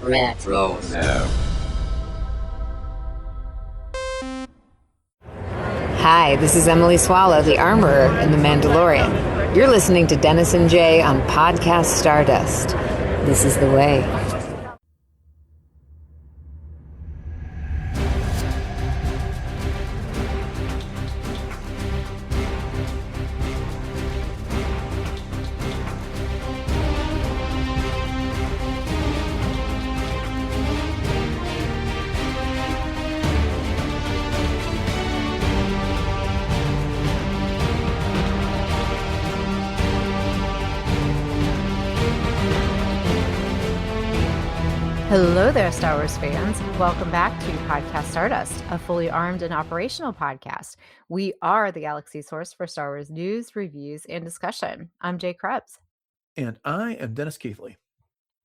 Retro. Hi, this is Emily Swallow, the Armorer in The Mandalorian. You're listening to Dennis and Jay on Podcast Stardust. This is the way. Hello there, Star Wars fans. Welcome back to Podcast Stardust, a fully armed and operational podcast. We are the galaxy source for Star Wars news, reviews, and discussion. I'm Jay Krebs. And I am Dennis Keithley.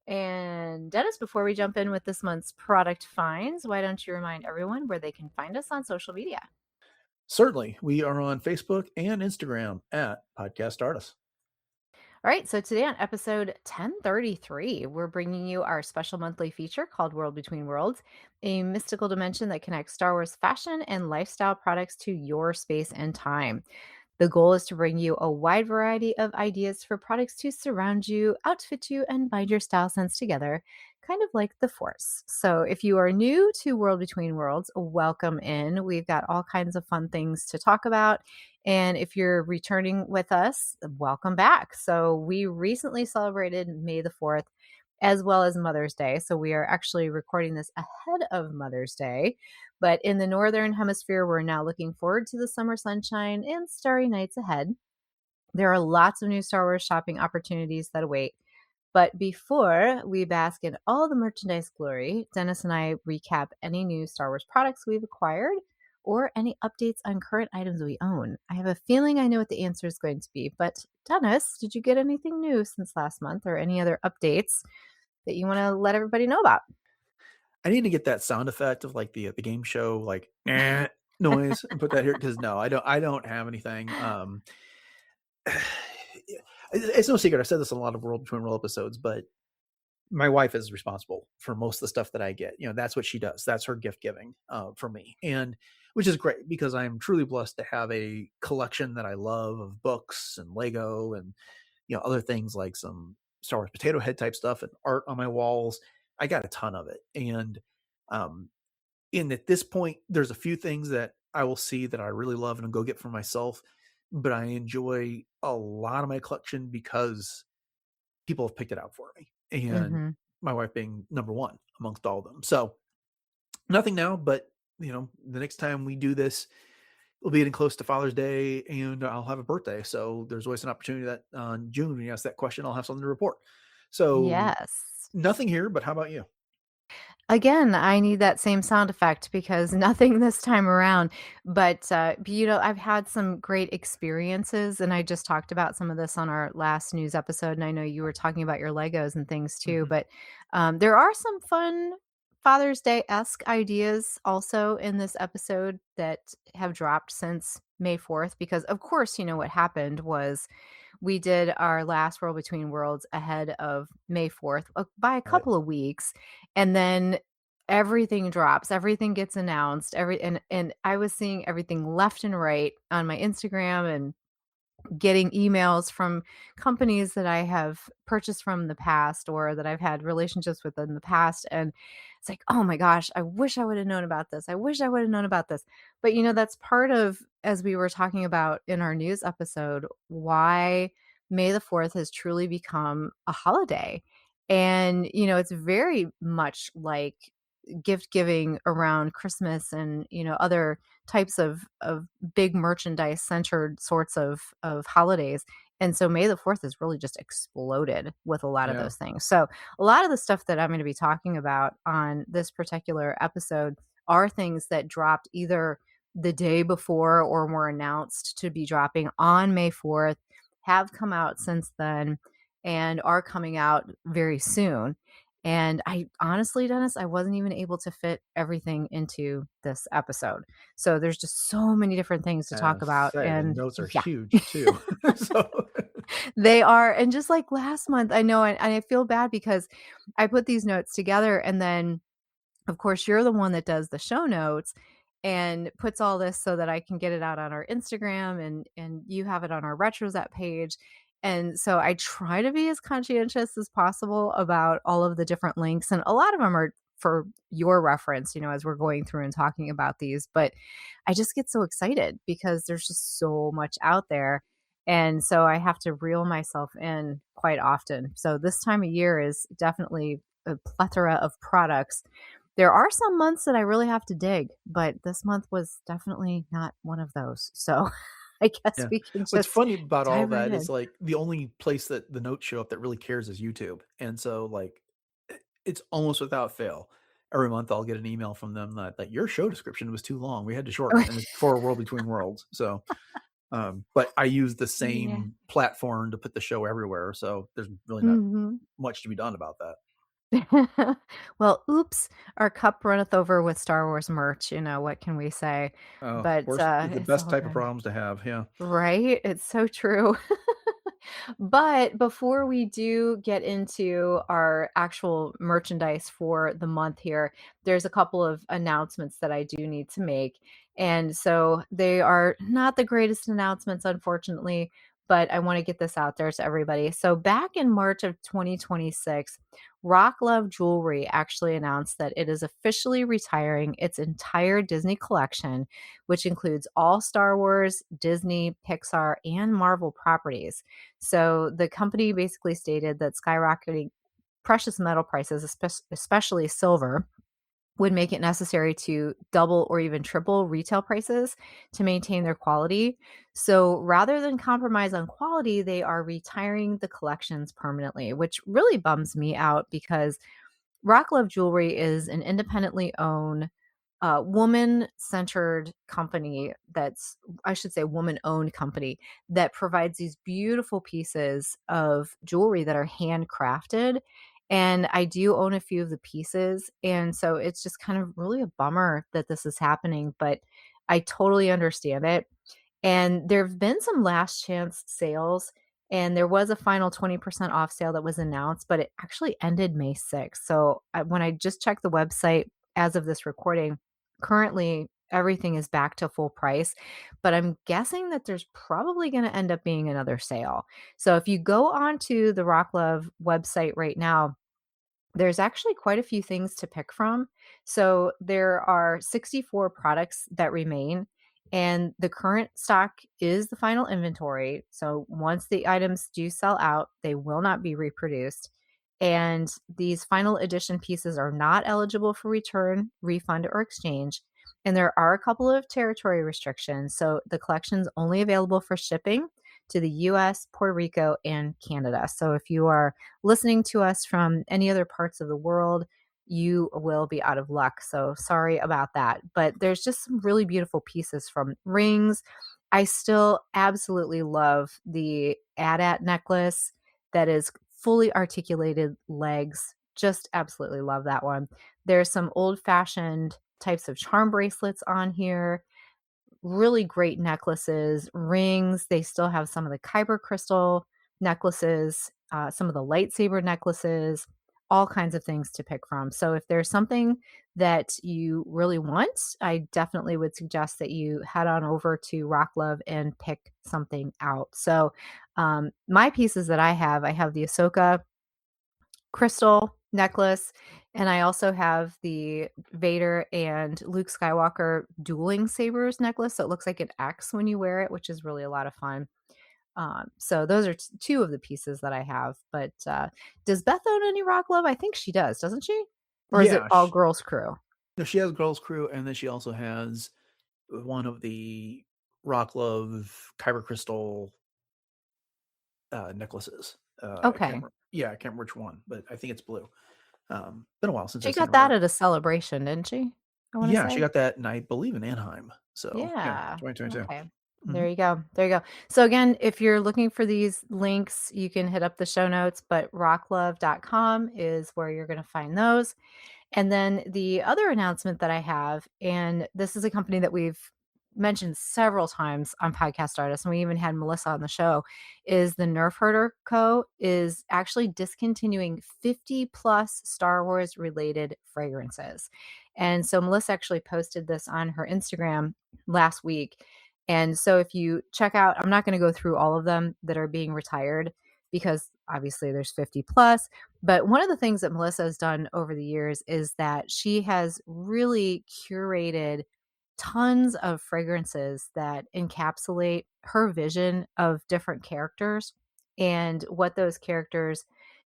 And Dennis, before we jump in with this month's product finds, why don't you remind everyone where they can find us on social media? Certainly. We are on Facebook and Instagram at Podcast Stardust. All right, so today on episode 1033, we're bringing you our special monthly feature called World Between Worlds, a mystical dimension that connects Star Wars fashion and lifestyle products to your space and time. The goal is to bring you a wide variety of ideas for products to surround you, outfit you, and bind your style sense together, kind of like the Force. So if you are new to World Between Worlds, welcome in. We've got all kinds of fun things to talk about. And if you're returning with us, welcome back. So we recently celebrated May the 4th as well as Mother's Day. So we are actually recording this ahead of Mother's Day. But in the Northern Hemisphere, we're now looking forward to the summer sunshine and starry nights ahead. There are lots of new Star Wars shopping opportunities that await. But before we bask in all the merchandise glory, Dennis and I recap any new Star Wars products we've acquired or any updates on current items we own. I have a feeling I know what the answer is going to be. But Dennis, did you get anything new since last month or any other updates that you want to let everybody know about? I need to get that sound effect of like the game show like noise and put that here because no, I don't have anything. It's no secret. I've said this in a lot of World Between World episodes, but my wife is responsible for most of the stuff that I get. You know, that's what she does. That's her gift giving for me, and which is great because I am truly blessed to have a collection that I love of books and Lego and other things like some Star Wars potato head type stuff and art on my walls. I got a ton of it. And at this point, there's a few things that I will see that I really love and go get for myself. But I enjoy a lot of my collection because people have picked it out for me. And my wife being number one amongst all of them. So nothing now, but the next time we do this, we'll be getting close to Father's Day and I'll have a birthday. So there's always an opportunity that on June, when you ask that question, I'll have something to report. So yes. Nothing here, but how about you? Again, I need that same sound effect because nothing this time around. But, I've had some great experiences, and I just talked about some of this on our last news episode. And I know you were talking about your Legos and things too. But there are some fun Father's Day-esque ideas also in this episode that have dropped since May 4th. Because, of course, what happened was we did our last World Between Worlds ahead of May 4th by a couple of weeks. And then everything drops, everything gets announced, and I was seeing everything left and right on my Instagram and getting emails from companies that I have purchased from in the past or that I've had relationships with in the past. And it's like, oh my gosh, I wish I would have known about this. I wish I would have known about this. But, that's part of, as we were talking about in our news episode, why May the 4th has truly become a holiday. And, it's very much like gift giving around Christmas and other types of big merchandise centered sorts of holidays. And so May the 4th has really just exploded with a lot of those things. So a lot of the stuff that I'm going to be talking about on this particular episode are things that dropped either the day before or were announced to be dropping on May 4th, have come out since then, and are coming out very soon. And I honestly, Dennis, I wasn't even able to fit everything into this episode. So there's just so many different things to talk about. And those are huge too. So They are, and just like last month, I know, and I feel bad because I put these notes together, and then of course, you're the one that does the show notes and puts all this so that I can get it out on our Instagram, and you have it on our Retrosette page. And so I try to be as conscientious as possible about all of the different links, and a lot of them are for your reference, as we're going through and talking about these. But I just get so excited because there's just so much out there. And so I have to reel myself in quite often. So this time of year is definitely a plethora of products. There are some months that I really have to dig, but this month was definitely not one of those. So I guess Yeah. we can What's just funny about all dive right that is, in. like, the only place that the notes show up that really cares is YouTube, and so, like, it's almost without fail. Every month, I'll get an email from them that your show description was too long. We had to shorten it, and it's before World Between Worlds. So, but I use the Yeah. same platform to put the show everywhere, so there's really not Mhm. much to be done about that. Well, oops, our cup runneth over with Star Wars merch, what can we say? Oh, But, worst the it's best all type of good. problems to have, yeah. Right? It's so true. But before we do get into our actual merchandise for the month here, there's a couple of announcements that I do need to make. And so they are not the greatest announcements, unfortunately, but I want to get this out there to everybody. So back in March of 2026, RockLove Jewelry actually announced that it is officially retiring its entire Disney collection, which includes all Star Wars, Disney, Pixar, and Marvel properties. So the company basically stated that skyrocketing precious metal prices, especially silver, would make it necessary to double or even triple retail prices to maintain their quality. So rather than compromise on quality, they are retiring the collections permanently, which really bums me out because RockLove Jewelry is an independently owned, woman-centered company that's I should say woman-owned company that provides these beautiful pieces of jewelry that are handcrafted, and I do own a few of the pieces, and so it's just kind of really a bummer that this is happening, but I totally understand it. And there've been some last chance sales, and there was a final 20% off sale that was announced, but it actually ended May 6th. So when I just checked the website as of this recording, currently everything is back to full price, but I'm guessing that there's probably going to end up being another sale. So if you go onto the Rock Love website right now, there's actually quite a few things to pick from. So there are 64 products that remain, and the current stock is the final inventory. So once the items do sell out, they will not be reproduced. And these final edition pieces are not eligible for return, refund, or exchange. And there are a couple of territory restrictions. So the collection's only available for shipping to the US, Puerto Rico, and Canada. So if you are listening to us from any other parts of the world, you will be out of luck. So sorry about that. But there's just some really beautiful pieces from rings. I still absolutely love the AT-AT necklace that is fully articulated legs. Just absolutely love that one. There's some old fashioned types of charm bracelets on here, really great necklaces, rings. They still have some of the kyber crystal necklaces, some of the lightsaber necklaces, all kinds of things to pick from. So if there's something that you really want, I definitely would suggest that you head on over to Rock Love and pick something out. So my pieces that I have the Ahsoka crystal necklace, and I also have the Vader and Luke Skywalker dueling sabers necklace, so it looks like an X when you wear it, which is really a lot of fun. So those are two of the pieces that I have. But does Beth own any Rock Love? I think she does, doesn't she? Or is it Yeah, all girls crew? no, she has Girls Crew, and then she also has one of the Rock Love Kyber Crystal necklaces. I can't Okay. remember. Yeah, I can't remember which one, but I think it's blue. Been a while since She I've seen got her that wear it. at a celebration, didn't she? I want to Yeah, she say. got that, and I believe in Anaheim. So yeah, Yeah. 2022. Okay. Mhm. There you go. There you go. So again, if you're looking for these links, you can hit up the show notes, but rocklove.com is where you're going to find those. And then the other announcement that I have, and this is a company that we've mentioned several times on Podcast Stardust, and we even had Melissa on the show, is the Nerf Herder Co. is actually discontinuing 50 plus Star Wars related fragrances. And so Melissa actually posted this on her Instagram last week. And so if you check out, I'm not going to go through all of them that are being retired because obviously there's 50 plus. But one of the things that Melissa has done over the years is that she has really curated tons of fragrances that encapsulate her vision of different characters and what those characters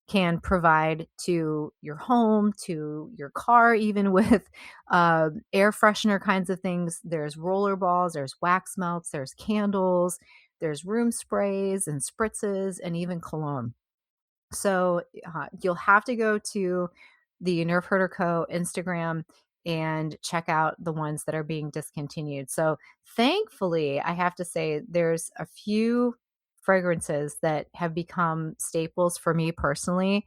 can provide to your home, to your car, even with air freshener kinds of things. There's roller balls, there's wax melts, there's candles, there's room sprays and spritzes, and even cologne. So you'll have to go to the Nerf Herder Co. Instagram and check out the ones that are being discontinued. So thankfully, I have to say there's a few fragrances that have become staples for me personally.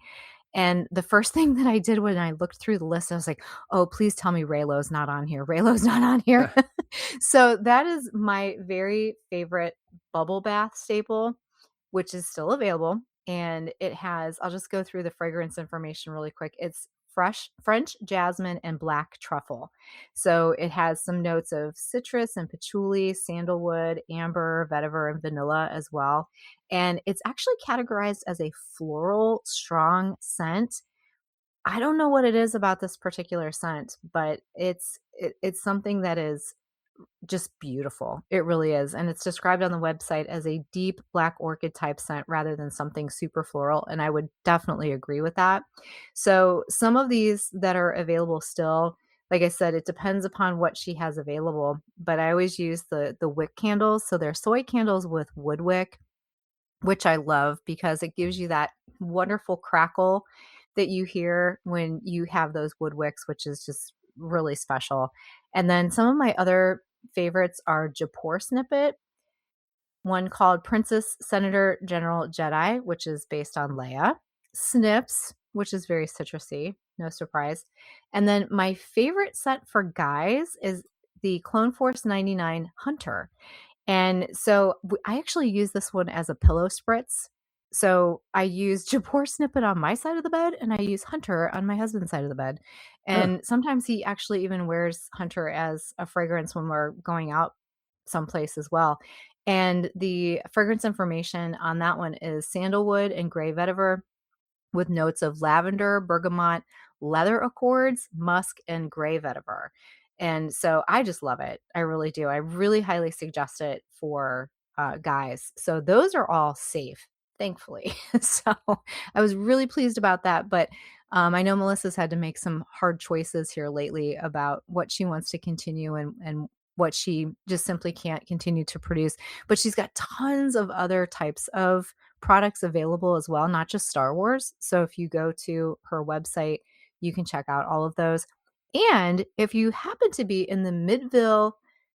And the first thing that I did when I looked through the list, I was like, oh, please tell me Raylo's not on here. Raylo's not on here. So that is my very favorite bubble bath staple, which is still available. And it has, I'll just go through the fragrance information really quick. It's fresh French jasmine and black truffle. So it has some notes of citrus and patchouli, sandalwood, amber, vetiver, and vanilla as well. And it's actually categorized as a floral strong scent. I don't know what it is about this particular scent, but it's something that is just beautiful. It really is. And it's described on the website as a deep black orchid type scent rather than something super floral. And I would definitely agree with that. So some of these that are available still, like I said, it depends upon what she has available. But I always use the wick candles. So they're soy candles with wood wick, which I love because it gives you that wonderful crackle that you hear when you have those wood wicks, which is just really special. And then some of my other favorites are Japor Snippet, one called Princess Senator General Jedi, which is based on Leia, Snips, which is very citrusy, no surprise. And then my favorite scent for guys is the Clone Force 99 Hunter. And so I actually use this one as a pillow spritz. So I use Japor Snippet on my side of the bed and I use Hunter on my husband's side of the bed. Huh. And sometimes he actually even wears Hunter as a fragrance when we're going out someplace as well. And the fragrance information on that one is sandalwood and gray vetiver with notes of lavender, bergamot, leather accords, musk, and gray vetiver. And so I just love it. I really do. I really highly suggest it for guys. So those are all safe, thankfully. So I was really pleased about that. But I know Melissa's had to make some hard choices here lately about what she wants to continue and what she just simply can't continue to produce. But she's got tons of other types of products available as well, not just Star Wars. So if you go to her website, you can check out all of those. And if you happen to be in the Midville,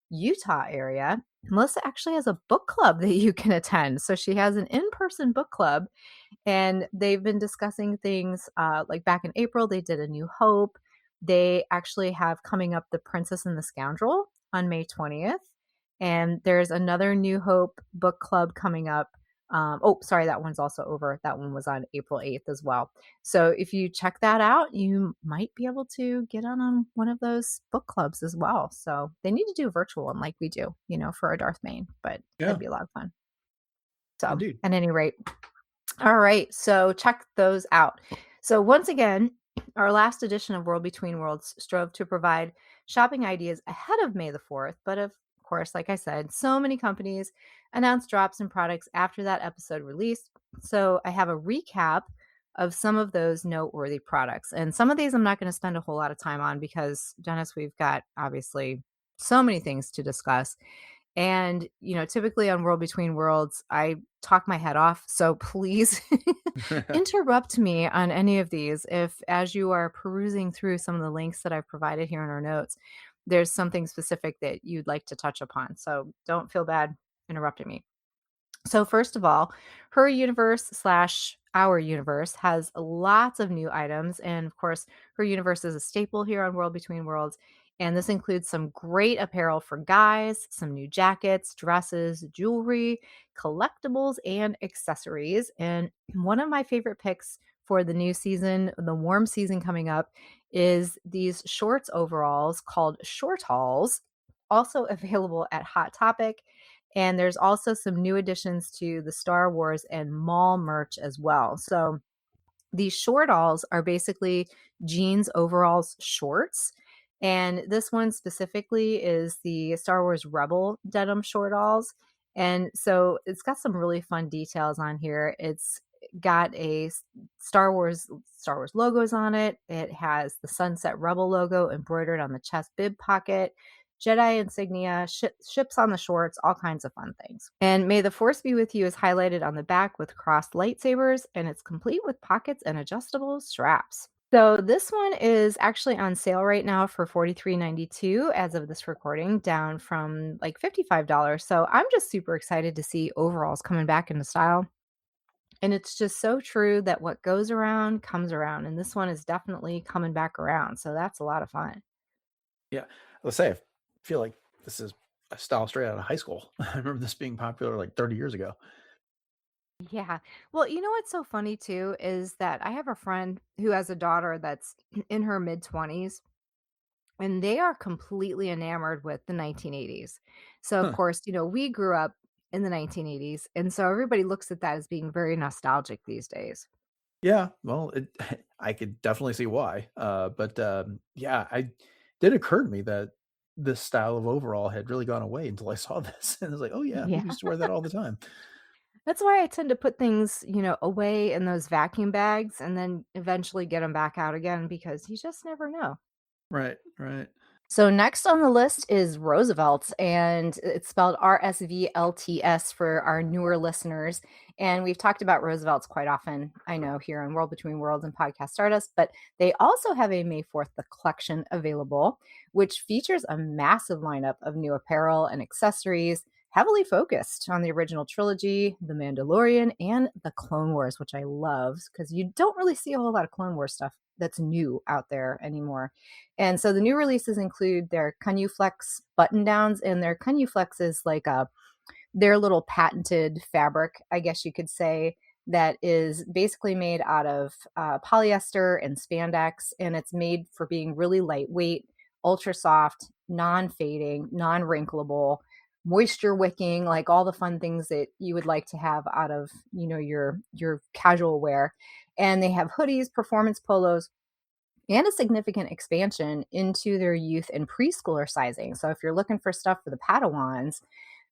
Utah area, Melissa actually has a book club that you can attend. So she has an in person book club, and they've been discussing things like back in April, they did A New Hope. They actually have coming up The Princess and the Scoundrel on May 20th. And there's another New Hope book club coming up. Oh, sorry, that one's also over. That one was on April 8th as well. So if you check that out, you might be able to get on one of those book clubs as well. So they need to do a virtual one like we do, for a Darth Main, but Yeah, that'd be a lot of fun. So indeed. at any rate, all right. So check those out. So once again, our last edition of World Between Worlds strove to provide shopping ideas ahead of May the 4th. But of course, like I said, so many companies announced drops and products after that episode released. So I have a recap of some of those noteworthy products. And some of these I'm not going to spend a whole lot of time on because, Dennis, we've got obviously so many things to discuss. And, typically on World Between Worlds, I talk my head off. So please interrupt me on any of these if, as you are perusing through some of the links that I've provided here in our notes, there's something specific that you'd like to touch upon. So don't feel bad interrupting me. So first of all, her universe slash our universe has lots of new items. And of course, her universe is a staple here on World Between Worlds. And this includes some great apparel for guys, some new jackets, dresses, jewelry, collectibles, and accessories. And one of my favorite picks for the new season, the warm season coming up, is these shorts overalls called Shortalls, also available at Hot Topic. And there's also some new additions to the Star Wars and mall merch as well. So these shortalls are basically jeans overalls shorts. And this one specifically is the Star Wars Rebel denim shortalls. And so it's got some really fun details on here. It's got Star Wars logos on it. It has the Sunset Rebel logo embroidered on the chest bib pocket, Jedi insignia, ships on the shorts, all kinds of fun things. And May the Force Be With You is highlighted on the back with crossed lightsabers, and it's complete with pockets and adjustable straps. So this one is actually on sale right now for $43.92 as of this recording, down from like $55. So I'm just super excited to see overalls coming back into style. And it's just so true that what goes around comes around. And this one is definitely coming back around. So that's a lot of fun. Yeah. Let's say I feel like this is a style straight out of high school. I remember this being popular like 30 years ago. Yeah. Well, you know what's so funny too is that I have a friend who has a daughter that's in her mid 20s, and they are completely enamored with the 1980s. So, of Huh. course, we grew up in the 1980s. And so everybody looks at that as being very nostalgic these days. Yeah. Well, I could definitely see why. But yeah, I did occur to me that this style of overall had really gone away until I saw this. And I was like, oh, yeah, we Yeah. used to wear that all the time. That's why I tend to put things, away in those vacuum bags and then eventually get them back out again because you just never know. Right. Right. So next on the list is Roosevelt's, and it's spelled RSVLTS for our newer listeners. And we've talked about Roosevelt's quite often, I know, here on World Between Worlds and Podcast Stardust, but they also have a May 4th the collection available, which features a massive lineup of new apparel and accessories, heavily focused on the original trilogy, The Mandalorian, and The Clone Wars, which I love because you don't really see a whole lot of Clone Wars stuff that's new out there anymore. And so the new releases include their Flex button downs, and their Flex is like their little patented fabric, I guess you could say, that is basically made out of polyester and spandex, and it's made for being really lightweight, ultra soft, non-fading, non-wrinkleable, moisture wicking, like all the fun things that you would like to have out of your casual wear. And they have hoodies, performance polos, and a significant expansion into their youth and preschooler sizing. So if you're looking for stuff for the Padawans,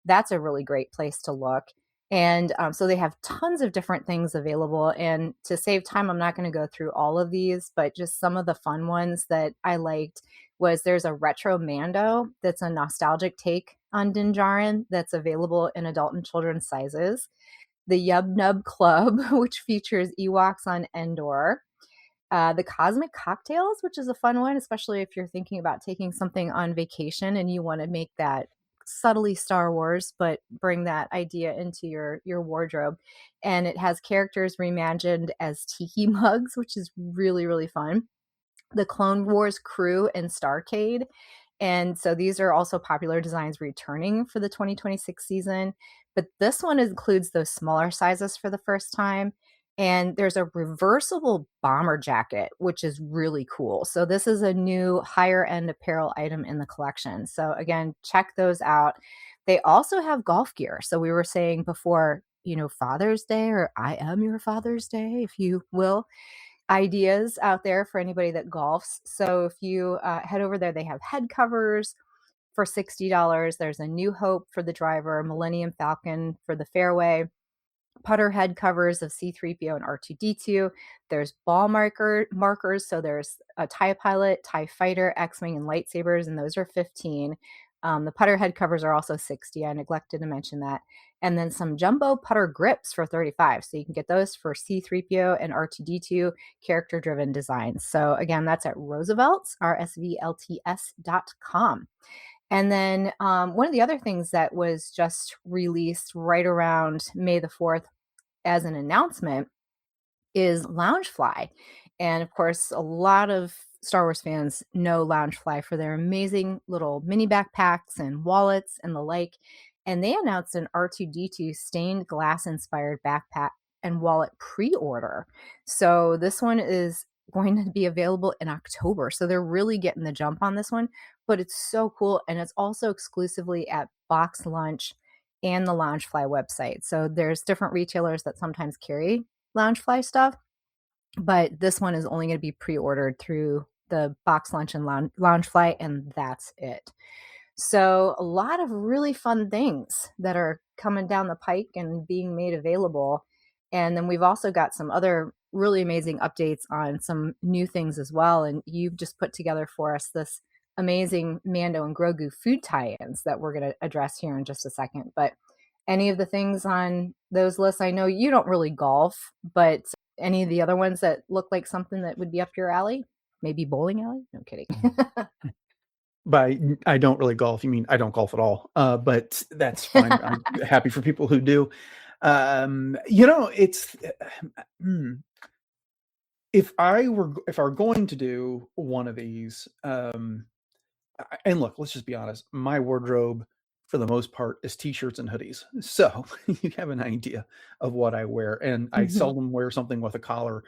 that's a really great place to look. And so they have tons of different things available. And to save time, I'm not going to go through all of these, but just some of the fun ones that I liked was there's a retro Mando that's a nostalgic take on Din Djarin that's available in adult and children's sizes. The Yub Nub Club, which features Ewoks on Endor. The Cosmic Cocktails, which is a fun one, especially if you're thinking about taking something on vacation and you want to make that subtly Star Wars, but bring that idea into your wardrobe. And it has characters reimagined as tiki mugs, which is really, really fun. The Clone Wars crew and Starcade. And so these are also popular designs returning for the 2026 season. But this one includes those smaller sizes for the first time. And there's a reversible bomber jacket, which is really cool. So this is a new higher end apparel item in the collection. So again, check those out. They also have golf gear. So we were saying before, Father's Day, or I am your Father's Day, if you will, ideas out there for anybody that golfs. So if you head over there, they have head covers for $60. There's a New Hope for the driver, Millennium Falcon for the fairway, putter head covers of C-3PO and R2-D2. There's ball markers. So there's a TIE Pilot, TIE Fighter, X-Wing, and lightsabers, and those are 15. The putter head covers are also 60. I neglected to mention that. And then some jumbo putter grips for 35. So you can get those for C-3PO and R2-D2 character-driven designs. So again, that's at Roosevelt's, RSVLTS.com. And then one of the other things that was just released right around May the 4th as an announcement is Loungefly. And of course, a lot of Star Wars fans know Loungefly for their amazing little mini backpacks and wallets and the like. And they announced an R2D2 stained glass inspired backpack and wallet pre order. So this one is going to be available in October. So they're really getting the jump on this one, but it's so cool. And it's also exclusively at Box Lunch and the Loungefly website. So there's different retailers that sometimes carry Loungefly stuff, but this one is only going to be pre-ordered through the Box Lunch and Loungefly, and that's it. So a lot of really fun things that are coming down the pike and being made available. And then we've also got some other really amazing updates on some new things as well. And you've just put together for us this amazing Mando and Grogu food tie-ins that we're going to address here in just a second. But any of the things on those lists, I know you don't really golf, but any of the other ones that look like something that would be up your alley? Maybe bowling alley? No kidding. By I don't really golf, you mean I don't golf at all. But that's fine. I'm happy for people who do. It's if I were going to do one of these, and look, let's just be honest, my wardrobe for the most part is t-shirts and hoodies. So you have an idea of what I wear. And I Mhm. seldom wear something with a collar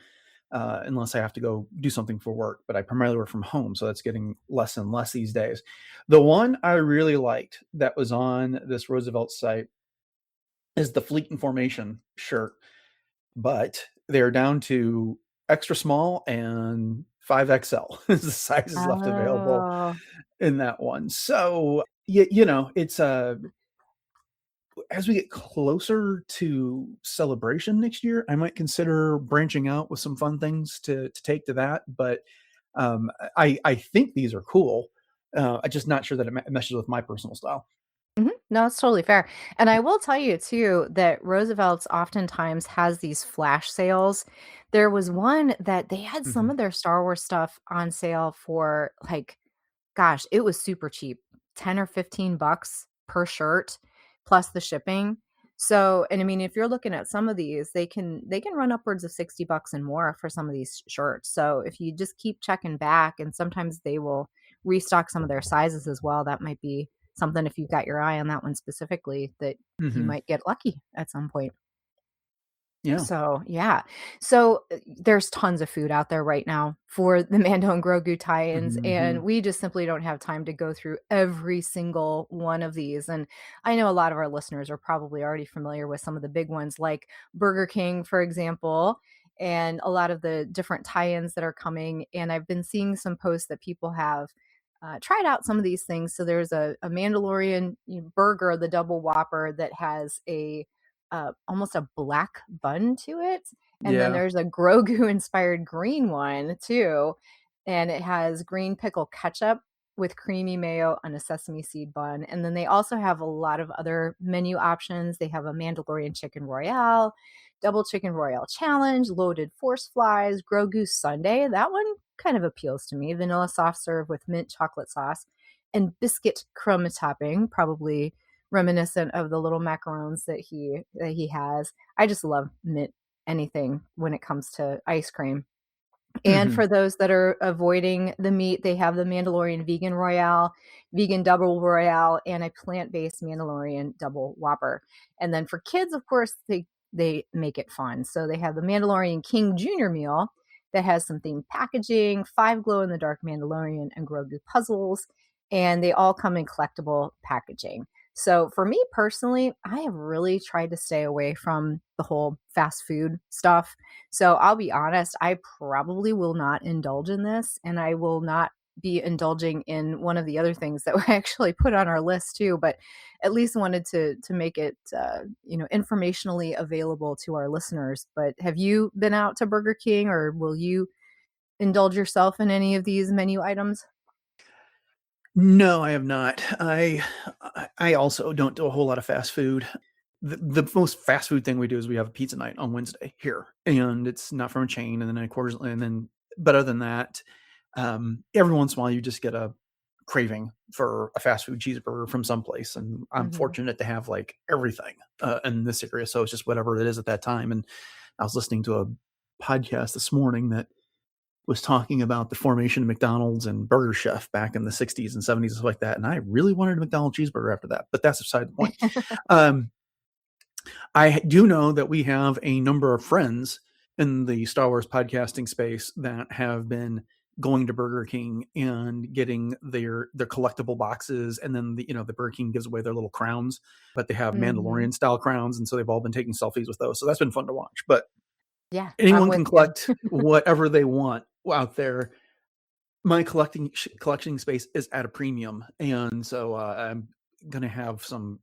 unless I have to go do something for work, but I primarily work from home. So that's getting less and less these days. The one I really liked that was on this Roosevelt site is the Fleet and Formation shirt, but they're down to extra small and 5XL is the sizes left available Oh. in that one. So, it's as we get closer to Celebration next year, I might consider branching out with some fun things to take to that. But I think these are cool. I'm just not sure that it meshes with my personal style. Mhm. No, it's totally fair. And I will tell you too that Roosevelt's oftentimes has these flash sales. There was one that they had some Mhm. of their Star Wars stuff on sale for like, gosh, it was super cheap, 10 or 15 bucks per shirt plus the shipping. So, and I mean, if you're looking at some of these, they can run upwards of 60 bucks and more for some of these shirts. So, if you just keep checking back, and sometimes they will restock some of their sizes as well, that might be something, if you've got your eye on that one specifically, that you Mhm. might get lucky at some point. Yeah. So, yeah. So, there's tons of food out there right now for the Mando and Grogu tie-ins, and Mhm. we just simply don't have time to go through every single one of these, and I know a lot of our listeners are probably already familiar with some of the big ones like Burger King, for example, and a lot of the different tie-ins that are coming, and I've been seeing some posts that people have, tried out some of these things. So there's a Mandalorian, burger, the double Whopper, that has almost a black bun to it. And then Yeah. there's a Grogu inspired green one too. And it has green pickle ketchup with creamy mayo on a sesame seed bun. And then they also have a lot of other menu options. They have a Mandalorian chicken royale, double chicken royale challenge, loaded force flies, Grogu sundae. That one kind of appeals to me. Vanilla soft serve with mint chocolate sauce and biscuit crumb topping, probably reminiscent of the little macarons that he has. I just love mint anything when it comes to ice cream. And Mhm. for those that are avoiding the meat, they have the Mandalorian Vegan Royale, Vegan Double Royale, and a plant-based Mandalorian Double Whopper. And then for kids, of course, they make it fun. So they have the Mandalorian King Junior meal that has some themed packaging, 5 glow-in-the-dark Mandalorian and Grogu puzzles, and they all come in collectible packaging. So for me personally, I have really tried to stay away from the whole fast food stuff. So I'll be honest, I probably will not indulge in this, and I will not be indulging in one of the other things that we actually put on our list too, but at least wanted to make it informationally available to our listeners. But have you been out to Burger King, or will you indulge yourself in any of these menu items? No, I have not. I also don't do a whole lot of fast food. The most fast food thing we do is we have a pizza night on Wednesday here, and it's not from a chain. And then of course, but other than that, every once in a while you just get a craving for a fast food cheeseburger from someplace, and I'm Mhm. fortunate to have like everything in this area, so it's just whatever it is at that time. And I was listening to a podcast this morning that was talking about the formation of McDonald's and Burger Chef back in the 60s and 70s and stuff like that. And I really wanted a McDonald's cheeseburger after that, but that's beside the point. I do know that we have a number of friends in the Star Wars podcasting space that have been going to Burger King and getting their collectible boxes, and then the Burger King gives away their little crowns, but they have Mhm. Mandalorian style crowns, and so they've all been taking selfies with those. So that's been fun to watch. But Yeah, I'm anyone with can you. collect whatever they want out there. My collection space is at a premium, and so I'm gonna have some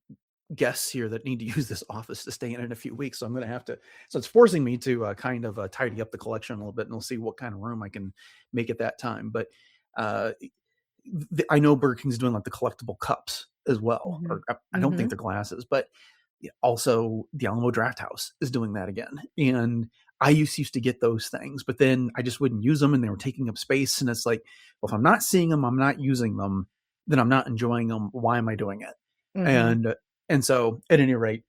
guests here that need to use this office to stay in a few weeks. So I'm going to have to, so it's forcing me to kind of tidy up the collection a little bit, and we'll see what kind of room I can make at that time. But uh, I know Burger King's doing like the collectible cups as well, Mhm. or I don't think Mhm. they're glasses, but also the Alamo Draft House is doing that again. And I used to get those things, but then I just wouldn't use them, and they were taking up space. And it's like, well, if I'm not seeing them, I'm not using them, then I'm not enjoying them. Why am I doing it? Mhm. And so, at any rate,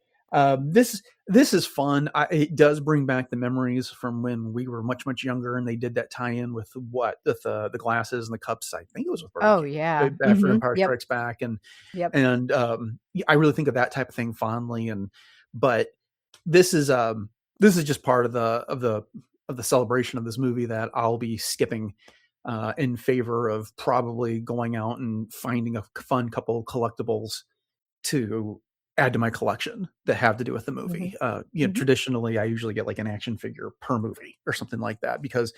this is fun. It does bring back the memories from when we were much younger, and they did that tie-in with the glasses and the cups. I think it was with Burger Oh, King yeah. after Mhm. Empire Yep. Strikes Back, Yep. and I really think of that type of thing fondly. But this is this is just part of the celebration of this movie that I'll be skipping in favor of probably going out and finding a fun couple collectibles to add to my collection that have to do with the Mhm. movie. Mhm. Traditionally I usually get like an action figure per movie or something like that, because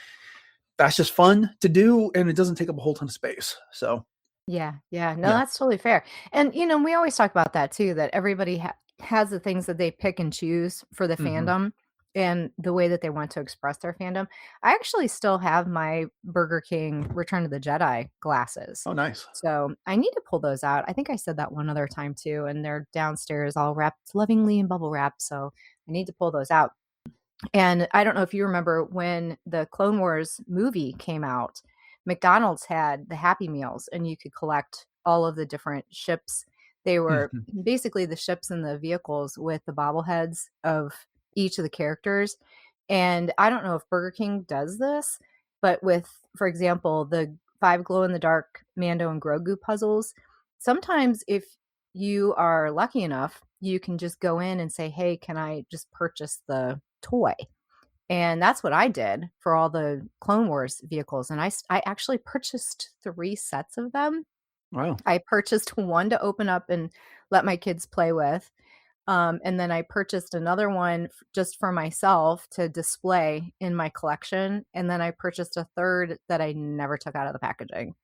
that's just fun to do and it doesn't take up a whole ton of space. So Yeah, yeah. No, yeah. that's totally fair. And, we always talk about that too, that everybody has the things that they pick and choose for the Hmm. fandom and the way that they want to express their fandom. I actually still have my Burger King Return of the Jedi glasses. Oh, nice. So I need to pull those out. I think I said that one other time too, and they're downstairs all wrapped lovingly in bubble wrap. So I need to pull those out. And I don't know if you remember when the Clone Wars movie came out, McDonald's had the Happy Meals and you could collect all of the different ships. They were Hmm. basically the ships and the vehicles with the bobbleheads of each of the characters. And I don't know if Burger King does this, but with, for example, the 5 glow in the dark Mando and Grogu puzzles, sometimes if you are lucky enough, you can just go in and say, "Hey, can I just purchase the toy?" And that's what I did for all the Clone Wars vehicles, and I actually purchased 3 sets of them. Wow. I purchased one to open up and let my kids play with, and then I purchased another one just for myself to display in my collection, and then I purchased a third that I never took out of the packaging. Wow.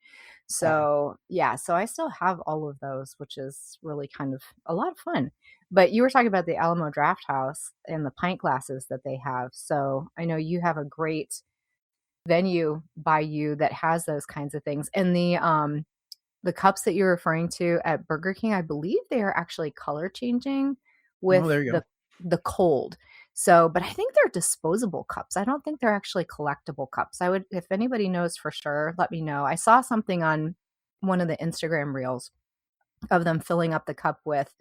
So, yeah, so I still have all of those, which is really kind of a lot of fun. But you were talking about the Alamo Draft House and the pint glasses that they have. So I know you have a great venue by you that has those kinds of things. And the cups that you're referring to at Burger King, I believe they are actually color changing Oh, with there you go. the cold. So, but I think they're disposable cups. I don't think they're actually collectible cups. I would, if anybody knows for sure, let me know. I saw something on one of the Instagram reels of them filling up the cup with,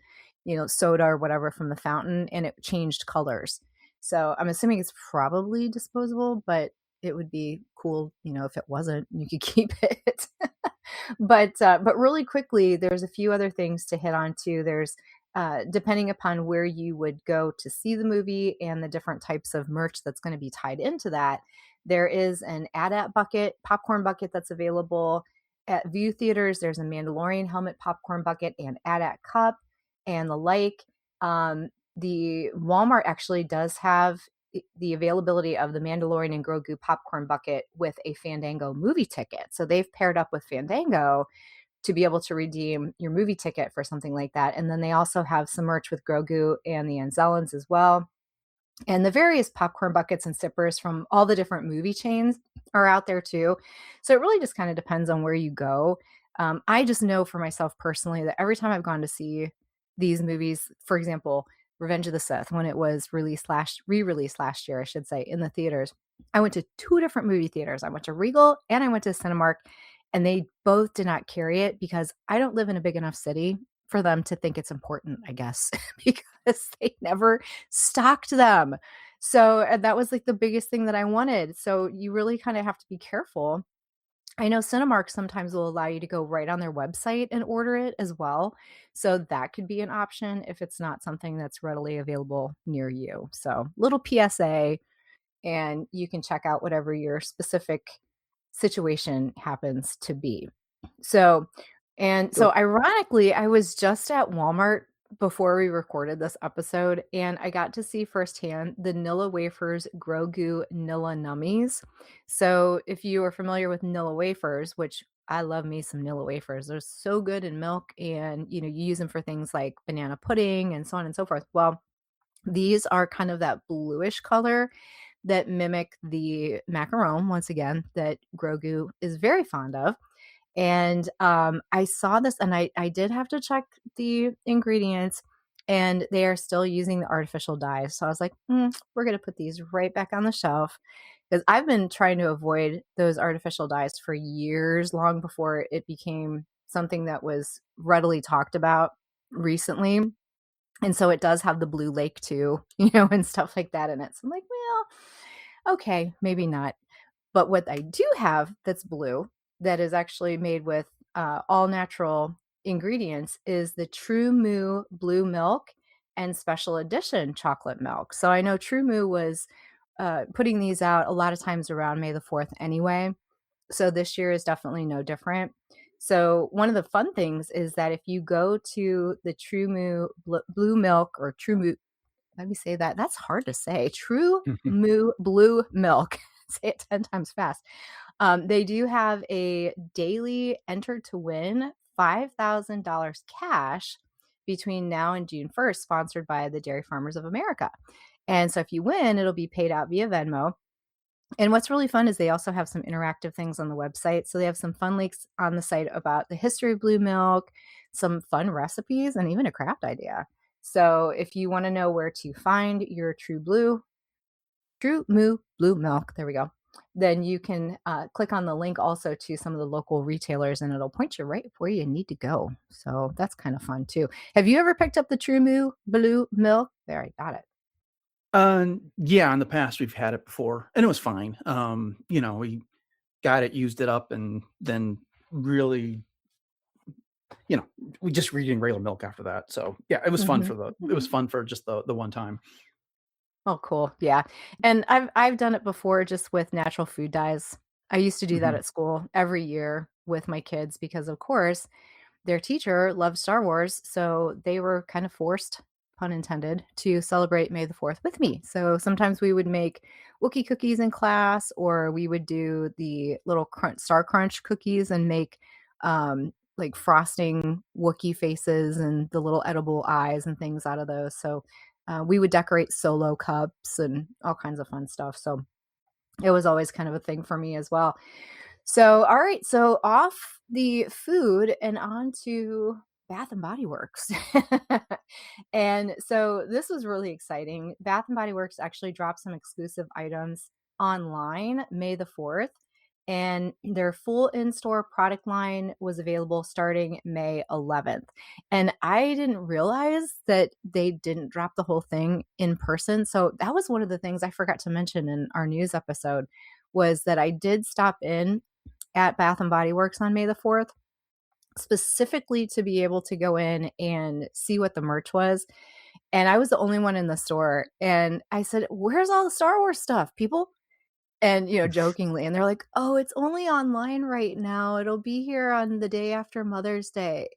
soda or whatever from the fountain, and it changed colors. So I'm assuming it's probably disposable, but it would be cool, if it wasn't, you could keep it. But really quickly, there's a few other things to hit on too. There's depending upon where you would go to see the movie and the different types of merch that's going to be tied into that. There is an AT-AT bucket, popcorn bucket that's available at View Theaters. There's a Mandalorian helmet popcorn bucket and AT-AT cup and the like. The Walmart actually does have the availability of the Mandalorian and Grogu popcorn bucket with a Fandango movie ticket. So they've paired up with Fandango to be able to redeem your movie ticket for something like that. And then they also have some merch with Grogu and the Anzellans as well. And the various popcorn buckets and sippers from all the different movie chains are out there too. So it really just kind of depends on where you go. I just know for myself personally that every time I've gone to see these movies, for example, Revenge of the Sith, when it was re-released last year, I should say, in the theaters, I went to two different movie theaters. I went to Regal and I went to Cinemark, and they both did not carry it because I don't live in a big enough city for them to think it's important, I guess, because they never stocked them. So that was like the biggest thing that I wanted. So you really kind of have to be careful. I know Cinemark sometimes will allow you to go right on their website and order it as well. So that could be an option if it's not something that's readily available near you. So little PSA, and you can check out whatever your specific situation happens to be. So, Cool. ironically, I was just at Walmart before we recorded this episode, and I got to see firsthand the Nilla Wafers Grogu Nilla Nummies. So, if you are familiar with Nilla Wafers, which I love me some Nilla Wafers, they're so good in milk, and you use them for things like banana pudding and so on and so forth. Well, these are kind of that bluish color that mimic the macaron, once again, that Grogu is very fond of. And I saw this, and I did have to check the ingredients, and they are still using the artificial dyes. So I was like, we're going to put these right back on the shelf, because I've been trying to avoid those artificial dyes for years, long before it became something that was readily talked about recently. And so it does have the blue lake too, and stuff like that in it. So I'm like, well, okay, maybe not. But what I do have that's blue, that is actually made with all natural ingredients, is the True Moo blue milk and special edition chocolate milk. So I know True Moo was putting these out a lot of times around May the 4th anyway. So this year is definitely no different. So one of the fun things is that if you go to the True Moo blue milk, or True Moo, let me say that. That's hard to say. True Moo blue milk. Say it 10 times fast. They do have a daily enter to win $5,000 cash between now and June 1st, sponsored by the Dairy Farmers of America. And so if you win, it'll be paid out via Venmo. And what's really fun is they also have some interactive things on the website. So they have some fun links on the site about the history of blue milk, some fun recipes, and even a craft idea. So if you want to know where to find your True Moo blue milk, there we go, then you can click on the link also to some of the local retailers, and it'll point you right where you need to go. So that's kind of fun too. Have you ever picked up the True Moo blue milk? There, I got it. Yeah, in the past we've had it before, and it was fine. We got it, used it up, and then really, we just were eating regular milk after that. So yeah, it was fun Mhm. for it was fun for just the one time. Oh, cool. Yeah. And I've done it before just with natural food dyes. I used to do that Mhm. at school every year with my kids because, of course, their teacher loved Star Wars, so they were kind of forced, pun intended, to celebrate May the 4th with me. So sometimes we would make Wookiee cookies in class, or we would do the little Star Crunch cookies and make like frosting Wookiee faces and the little edible eyes and things out of those. So we would decorate Solo cups and all kinds of fun stuff. So it was always kind of a thing for me as well. So, all right. So, off the food and on to Bath and Body Works. And so, this was really exciting. Bath and Body Works actually dropped some exclusive items online May the 4th, and their full in store product line was available starting May 11th. And I didn't realize that they didn't drop the whole thing in person. So, that was one of the things I forgot to mention in our news episode, was that I did stop in at Bath and Body Works on May the 4th, specifically to be able to go in and see what the merch was. And I was the only one in the store. And I said, "Where's all the Star Wars stuff, people?" And, jokingly. And they're like, "Oh, it's only online right now. It'll be here on the day after Mother's Day."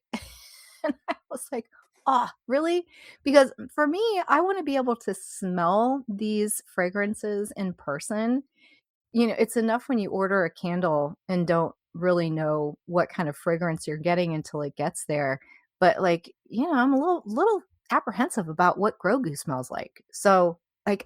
And I was like, "Oh, really?" Because for me, I want to be able to smell these fragrances in person. It's enough when you order a candle and don't really know what kind of fragrance you're getting until it gets there. But like, I'm a little apprehensive about what Grogu smells like. So like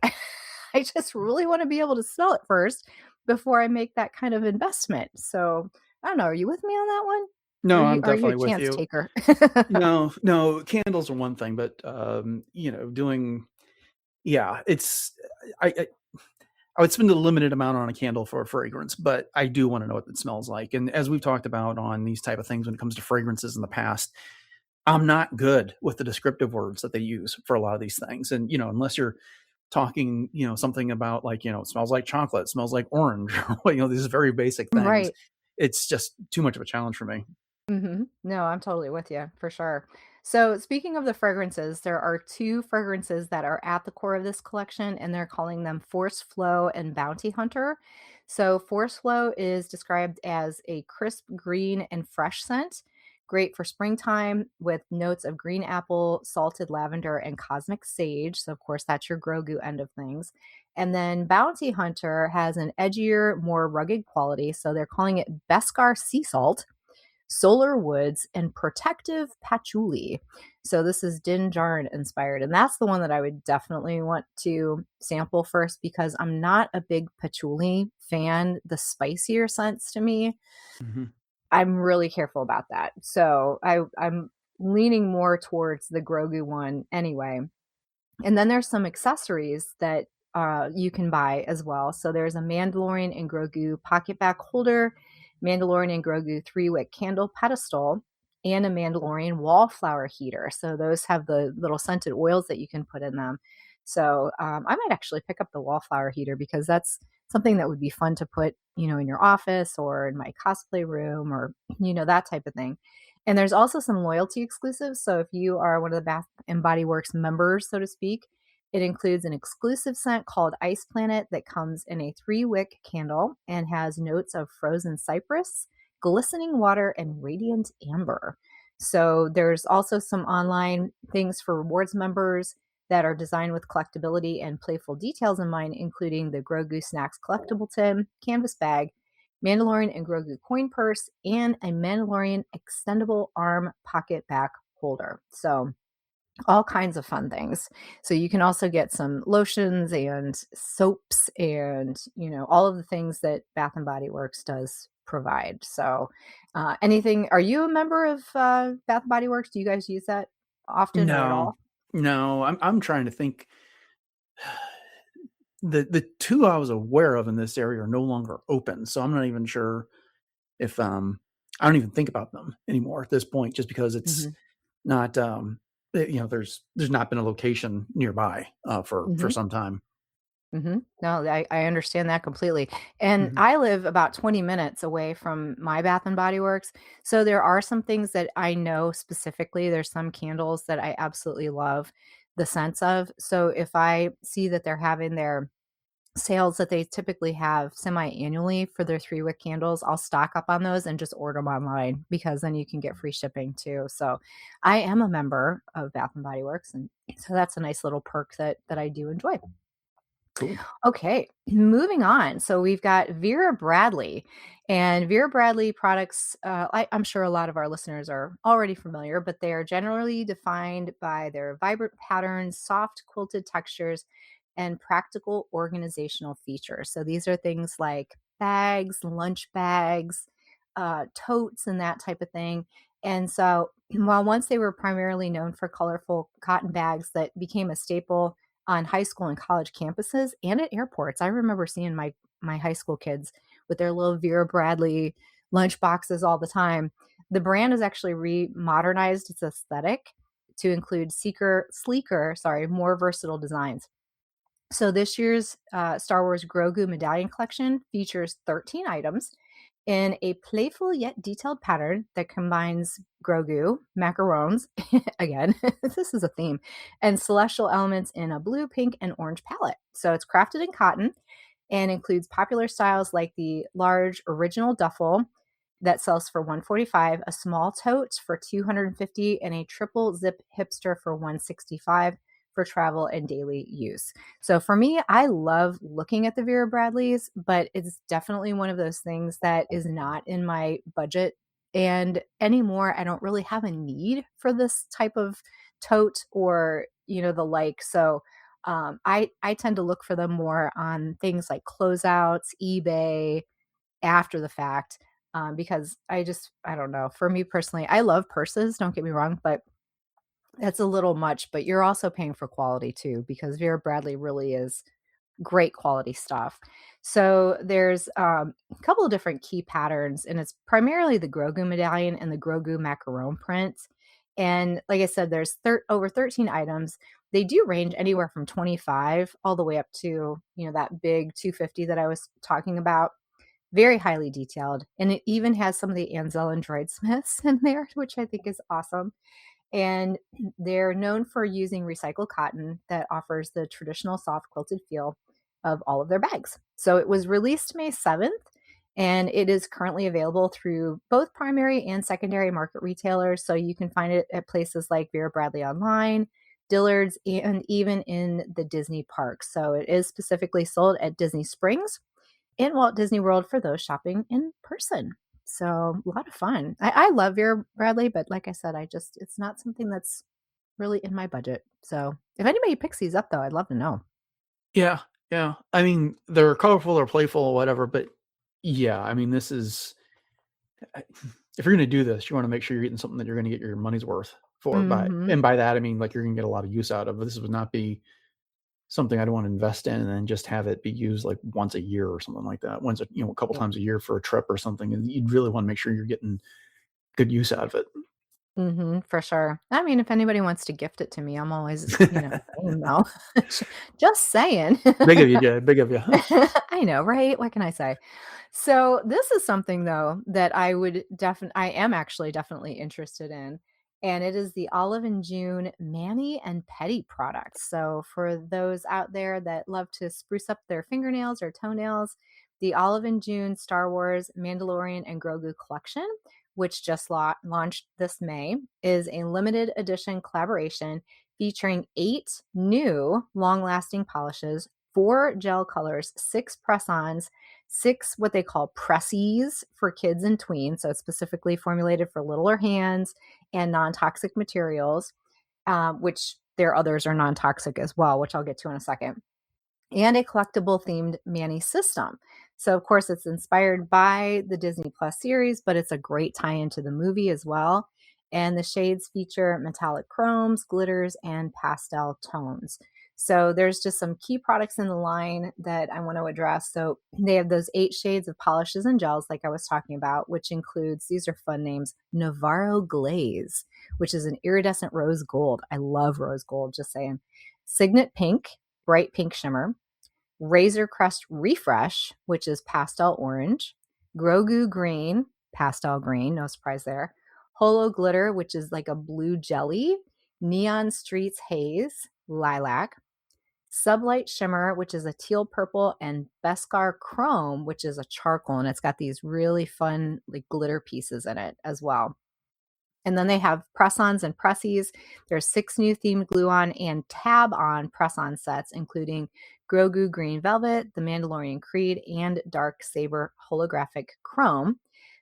I just really want to be able to smell it first before I make that kind of investment. So I don't know. Are you with me on that one? No, I'm Are you a definitely with chance you. taker? No, candles are one thing, but doing, yeah, I would spend a limited amount on a candle for a fragrance, but I do want to know what it smells like. And as we've talked about on these type of things when it comes to fragrances in the past, I'm not good with the descriptive words that they use for a lot of these things. And unless you're talking, something about like, it smells like chocolate, smells like orange, these very basic things. Right. It's just too much of a challenge for me. No, I'm totally with you for sure. So, speaking of the fragrances, there are two fragrances that are at the core of this collection, and they're calling them Force Flow and Bounty Hunter. So, Force Flow is described as a crisp green and fresh scent, great for springtime with notes of green apple, salted lavender, and cosmic sage. So, of course, that's your Grogu end of things. And then Bounty Hunter has an edgier, more rugged quality. So, they're calling it Beskar Sea Salt, solar woods, and protective patchouli. So this is Din Djarin inspired. And that's the one that I would definitely want to sample first because I'm not a big patchouli fan. The spicier scents to me, Hmm. I'm really careful about that. So I'm leaning more towards the Grogu one anyway. And then there's some accessories that you can buy as well. So there's a Mandalorian and Grogu pocket back holder, Mandalorian and Grogu 3-wick candle pedestal, and a Mandalorian wallflower heater. So those have the little scented oils that you can put in them. So I might actually pick up the wallflower heater because that's something that would be fun to put, in your office or in my cosplay room or, that type of thing. And there's also some loyalty exclusives. So if you are one of the Bath and Body Works members, so to speak, it includes an exclusive scent called Ice Planet that comes in a 3-wick candle and has notes of frozen cypress, glistening water, and radiant amber. So there's also some online things for rewards members that are designed with collectability and playful details in mind, including the Grogu Snacks collectible tin, canvas bag, Mandalorian and Grogu coin purse, and a Mandalorian extendable arm pocket back holder. So all kinds of fun things. So you can also get some lotions and soaps and, all of the things that Bath and Body Works does provide. So anything, are you a member of Bath and Body Works? Do you guys use that often or at No, all? no, I'm trying to think. The two I was aware of in this area are no longer open, so I'm not even sure if I don't even think about them anymore at this point, just because it's Hmm. not there's not been a location nearby for Hmm. some time. No, I understand that completely. And Hmm. I live about 20 minutes away from my Bath and Body Works. So there are some things that I know specifically. There's some candles that I absolutely love the scents of. So if I see that they're having their sales that they typically have semi-annually for their 3-wick candles, I'll stock up on those and just order them online because then you can get free shipping too. So I am a member of Bath and Body Works, and so that's a nice little perk that I do enjoy. Cool. Okay, moving on. So we've got Vera Bradley, and Vera Bradley products. I'm sure a lot of our listeners are already familiar, but they are generally defined by their vibrant patterns, soft quilted textures, and practical organizational features. So these are things like bags, lunch bags, totes, and that type of thing. And so, while once they were primarily known for colorful cotton bags that became a staple on high school and college campuses and at airports. I remember seeing my high school kids with their little Vera Bradley lunch boxes all the time. The brand has actually modernized its aesthetic to include more versatile designs. So this year's Star Wars Grogu Medallion collection features 13 items in a playful yet detailed pattern that combines Grogu, macarons, again, this is a theme, and celestial elements in a blue, pink, and orange palette. So it's crafted in cotton and includes popular styles like the large original duffel that sells for 145, a small tote for 250, and a triple zip hipster for 165 for travel and daily use. So for me, I love looking at the Vera Bradleys, but it's definitely one of those things that is not in my budget. And anymore, I don't really have a need for this type of tote or, the like. So I tend to look for them more on things like closeouts, eBay, after the fact, because I don't know. For me personally, I love purses, don't get me wrong, but that's a little much. But you're also paying for quality too, because Vera Bradley really is great quality stuff. So there's a couple of different key patterns, and it's primarily the Grogu medallion and the Grogu macaron print. And like I said, there's over 13 items. they do range anywhere from 25 all the way up to, that big 250 that I was talking about. Very highly detailed. And it even has some of the Ansel and Droid Smiths in there, which I think is awesome. And they're known for using recycled cotton that offers the traditional soft quilted feel of all of their bags. So it was released May 7th, and it is currently available through both primary and secondary market retailers. So you can find it at places like Vera Bradley Online, Dillard's, and even in the Disney parks. So it is specifically sold at Disney Springs in Walt Disney World for those shopping in person. So a lot of fun. I love Vera Bradley, but like I said, it's not something that's really in my budget. So if anybody picks these up though, I'd love to know. Yeah, yeah. I mean, they're colorful or playful or whatever, but yeah, I mean, this is if you're going to do this, you want to make sure you're getting something that you're going to get your money's worth for. Mm-hmm. And by that, I mean like you're going to get a lot of use out of. This would not be something I'd want to invest in and then just have it be used like once a year or something like that. A couple times a year for a trip or something. And you'd really want to make sure you're getting good use out of it. Mm-hmm, for sure. I mean, if anybody wants to gift it to me, I'm always, game though. Just saying. Big of you, Jay. Big of you. I know, right? What can I say? So this is something though that I am actually definitely interested in. And it is the Olive and June Mani and Petty products. So for those out there that love to spruce up their fingernails or toenails, the Olive and June Star Wars Mandalorian and Grogu collection, which just launched this May, is a limited edition collaboration featuring 8 new long-lasting polishes, 4 gel colors, 6 press-ons, 6 what they call pressies for kids and tweens. So it's specifically formulated for littler hands and non-toxic materials, which their others are non-toxic as well, which I'll get to in a second, and a collectible themed Mani system. So, of course, it's inspired by the Disney Plus series, but it's a great tie into the movie as well. And the shades feature metallic chromes, glitters, and pastel tones. So, there's just some key products in the line that I want to address. So, they have those 8 shades of polishes and gels, like I was talking about, which includes, these are fun names, Navarro Glaze, which is an iridescent rose gold. I love rose gold, just saying. Signet Pink, bright pink shimmer. Razor Crest Refresh, which is pastel orange. Grogu Green, pastel green, no surprise there. Holo Glitter, which is like a blue jelly. Neon Streets Haze, lilac. Sublight Shimmer, which is a teal purple, and Beskar Chrome, which is a charcoal, and it's got these really fun like glitter pieces in it as well. And then they have press-ons and pressies. There's 6 new themed glue-on and tab-on press-on sets, including Grogu Green Velvet, the Mandalorian Creed, and Dark Saber Holographic Chrome.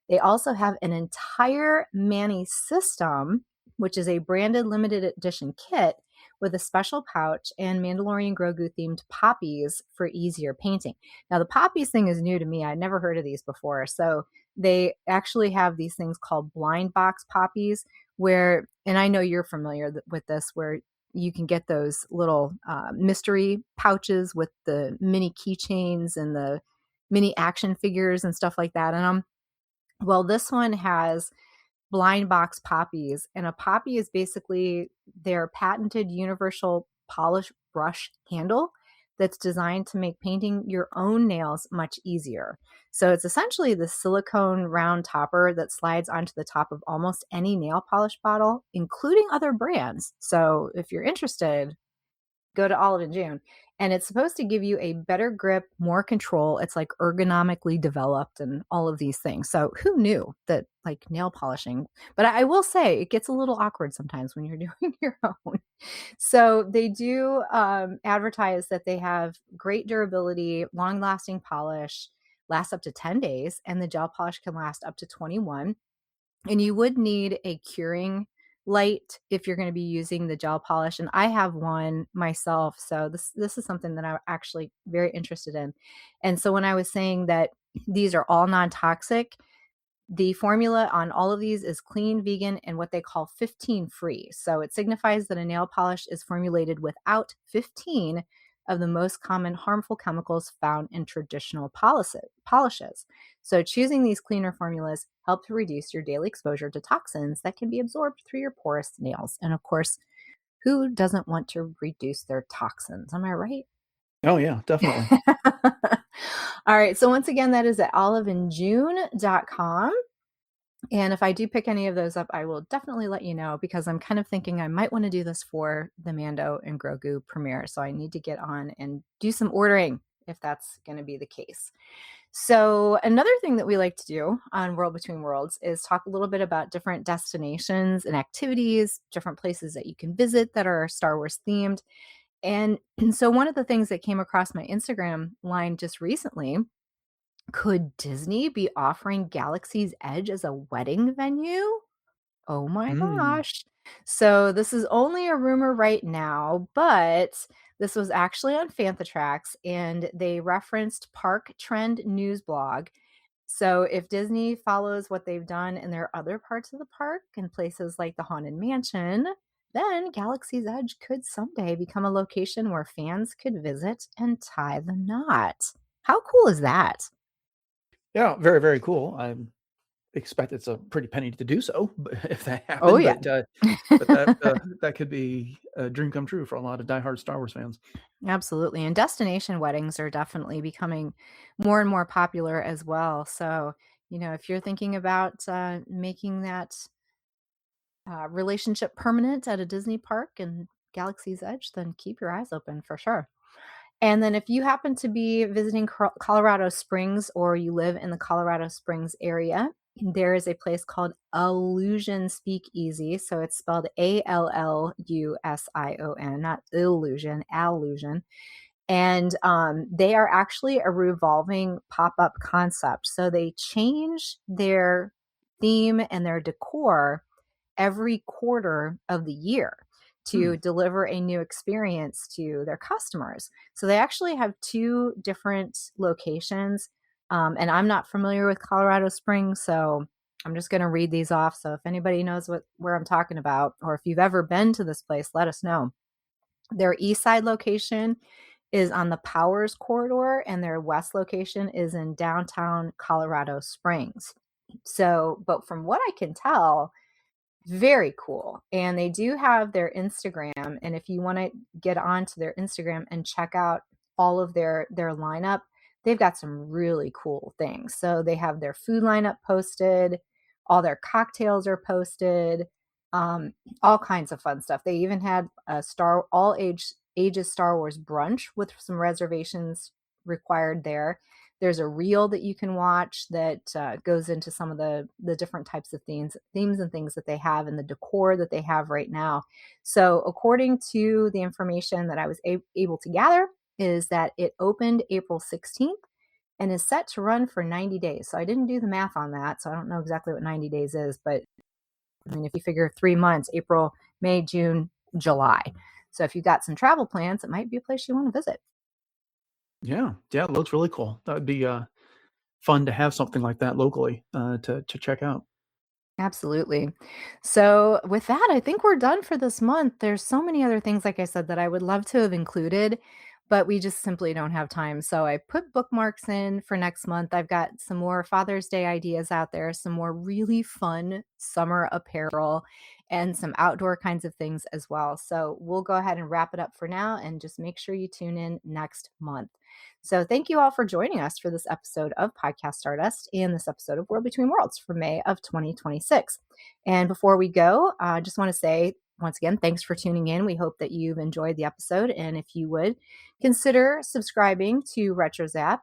They also have an entire Mani system, which is a branded limited edition kit with a special pouch and Mandalorian Grogu themed poppies for easier painting. Now, the poppies thing is new to me. I'd never heard of these before. So they actually have these things called blind box poppies where, and I know you're familiar with this, where you can get those little mystery pouches with the mini keychains and the mini action figures and stuff like that in them. Well, this one has blind box poppies, and a poppy is basically their patented universal polish brush handle that's designed to make painting your own nails much easier. So it's essentially the silicone round topper that slides onto the top of almost any nail polish bottle, including other brands. So if you're interested, go to Olive and June. And it's supposed to give you a better grip, more control. It's like ergonomically developed and all of these things. So who knew that like nail polishing? But I will say it gets a little awkward sometimes when you're doing your own. So they do advertise that they have great durability, long lasting polish, lasts up to 10 days, and the gel polish can last up to 21. And you would need a curing light if you're going to be using the gel polish, and I have one myself, so this is something that I'm actually very interested in. And so when I was saying that these are all non-toxic, the formula on all of these is clean, vegan, and what they call 15 free. So it signifies that a nail polish is formulated without 15 of the most common harmful chemicals found in traditional polishes. So choosing these cleaner formulas help to reduce your daily exposure to toxins that can be absorbed through your porous nails. And of course, Who doesn't want to reduce their toxins? Am I right? Oh yeah, definitely. All right. So once again, that is at oliveandjune.com. And if I do pick any of those up, I will definitely let you know because I'm kind of thinking I might want to do this for the Mando and Grogu premiere. So I need to get on and do some ordering if that's going to be the case. So another thing that we like to do on World Between Worlds is talk a little bit about different destinations and activities, different places that you can visit that are Star Wars themed. And so one of the things that came across my Instagram line just recently, could Disney be offering Galaxy's Edge as a wedding venue? Oh my Mm. gosh. So this is only a rumor right now, but this was actually on Fantatrax and they referenced Park Trend News blog. So if Disney follows what they've done in their other parts of the park and places like the Haunted Mansion, then Galaxy's Edge could someday become a location where fans could visit and tie the knot. How cool is that? Yeah, very, very cool. I expect it's a pretty penny to do so, but if that Oh, happened, yeah. but that could be a dream come true for a lot of diehard Star Wars fans. Absolutely. And destination weddings are definitely becoming more and more popular as well. So, if you're thinking about making that relationship permanent at a Disney park and Galaxy's Edge, then keep your eyes open for sure. And then if you happen to be visiting Colorado Springs or you live in the Colorado Springs area, there is a place called Allusion Speakeasy. So it's spelled Allusion, not illusion, Allusion. And they are actually a revolving pop-up concept. So they change their theme and their decor every quarter of the year Hmm. to deliver a new experience to their customers. So they actually have two different locations. And I'm not familiar with Colorado Springs, so I'm just going to read these off. So if anybody knows where I'm talking about, or if you've ever been to this place, let us know. Their east side location is on the Powers corridor, and their west location is in downtown Colorado Springs. So, but from what I can tell, very cool. And they do have their Instagram. And if you want to get onto their Instagram and check out all of their lineup, they've got some really cool things. So they have their food lineup posted, all their cocktails are posted, um, all kinds of fun stuff. They even had a ages Star Wars brunch with some reservations required there. There's a reel that you can watch that goes into some of the different types of themes and things that they have and the decor that they have right now. So according to the information that I was able to gather, is that it opened April 16th and is set to run for 90 days. So I didn't do the math on that, so I don't know exactly what 90 days is, but I mean, if you figure 3 months, April, May, June, July. So if you've got some travel plans, it might be a place you want to visit. Yeah, yeah, it looks really cool. That would be fun to have something like that locally to check out. Absolutely. So, with that, I think we're done for this month. There's so many other things, like I said, that I would love to have included, but we just simply don't have time. So, I put bookmarks in for next month. I've got some more Father's Day ideas out there, some more really fun summer apparel, and some outdoor kinds of things as well. So, we'll go ahead and wrap it up for now and just make sure you tune in next month. So, thank you all for joining us for this episode of Podcast Stardust and this episode of World Between Worlds for May of 2026. And before we go, I just want to say once again, thanks for tuning in. We hope that you've enjoyed the episode. And if you would consider subscribing to RetroZap,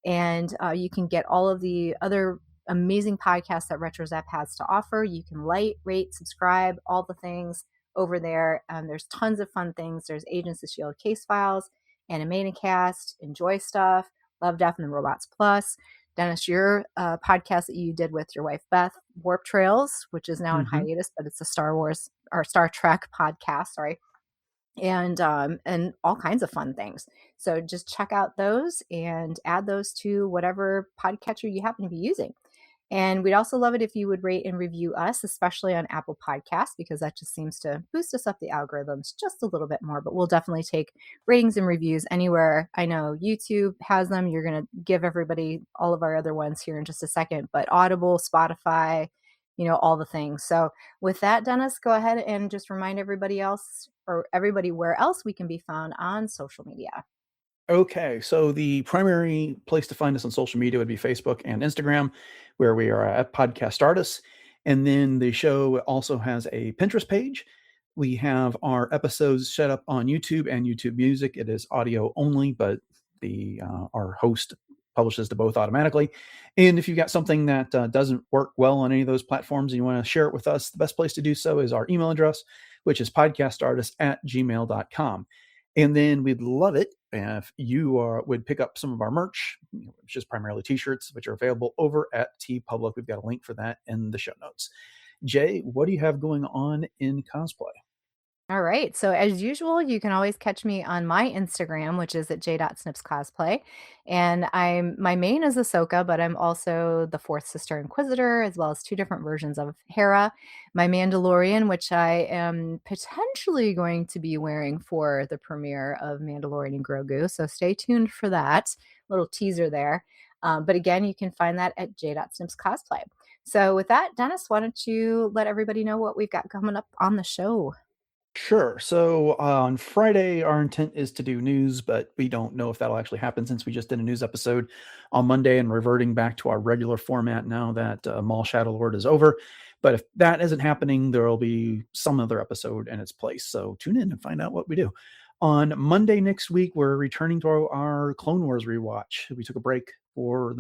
and you can get all of the other amazing podcasts that RetroZap has to offer. You can like, rate, subscribe, all the things over there. There's tons of fun things. There's Agents of S.H.I.E.L.D. case files, Animaticast, Enjoy Stuff, Love, Death, and the Robots Plus. Dennis, your podcast that you did with your wife Beth, Warp Trails, which is now in Hmm. hiatus, but it's a Star Wars or Star Trek podcast, sorry, and all kinds of fun things. So just check out those and add those to whatever podcatcher you happen to be using. And we'd also love it if you would rate and review us, especially on Apple Podcasts, because that just seems to boost us up the algorithms just a little bit more. But we'll definitely take ratings and reviews anywhere. I know YouTube has them. You're going to give everybody all of our other ones here in just a second. But Audible, Spotify, all the things. So with that, Dennis, go ahead and just remind everybody else or everybody where else we can be found on social media. Okay, so the primary place to find us on social media would be Facebook and Instagram, where we are at Podcast Stardust. And then the show also has a Pinterest page. We have our episodes set up on YouTube and YouTube Music. It is audio only, but our host publishes to both automatically. And if you've got something that doesn't work well on any of those platforms and you want to share it with us, the best place to do so is our email address, which is podcaststardust@gmail.com. And then we'd love it if you would pick up some of our merch, which is primarily t-shirts, which are available over at TeePublic. We've got a link for that in the show notes. Jay, what do you have going on in cosplay? All right. So as usual, you can always catch me on my Instagram, which is at j.snipscosplay. And my main is Ahsoka, but I'm also the fourth sister Inquisitor, as well as two different versions of Hera. My Mandalorian, which I am potentially going to be wearing for the premiere of Mandalorian and Grogu. So stay tuned for that. Little teaser there. But again, you can find that at j.snipscosplay. So with that, Dennis, why don't you let everybody know what we've got coming up on the show? Sure. So on Friday, our intent is to do news, but we don't know if that'll actually happen since we just did a news episode on Monday and reverting back to our regular format now that Mall Shadow Lord is over. But if that isn't happening, there will be some other episode in its place. So tune in and find out what we do. On Monday next week, we're returning to our Clone Wars rewatch. We took a break for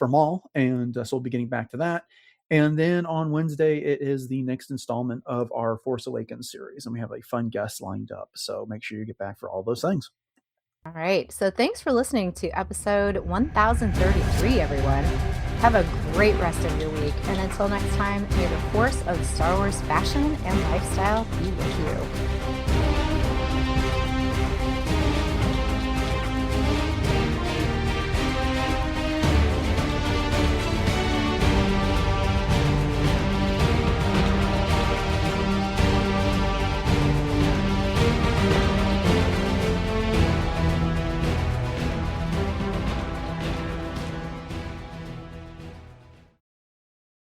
Maul, and so we'll be getting back to that. And then on Wednesday, it is the next installment of our Force Awakens series, and we have a fun guest lined up. So make sure you get back for all those things. All right. So thanks for listening to episode 1033, everyone. Have a great rest of your week. And until next time, may the force of Star Wars fashion and lifestyle be with you.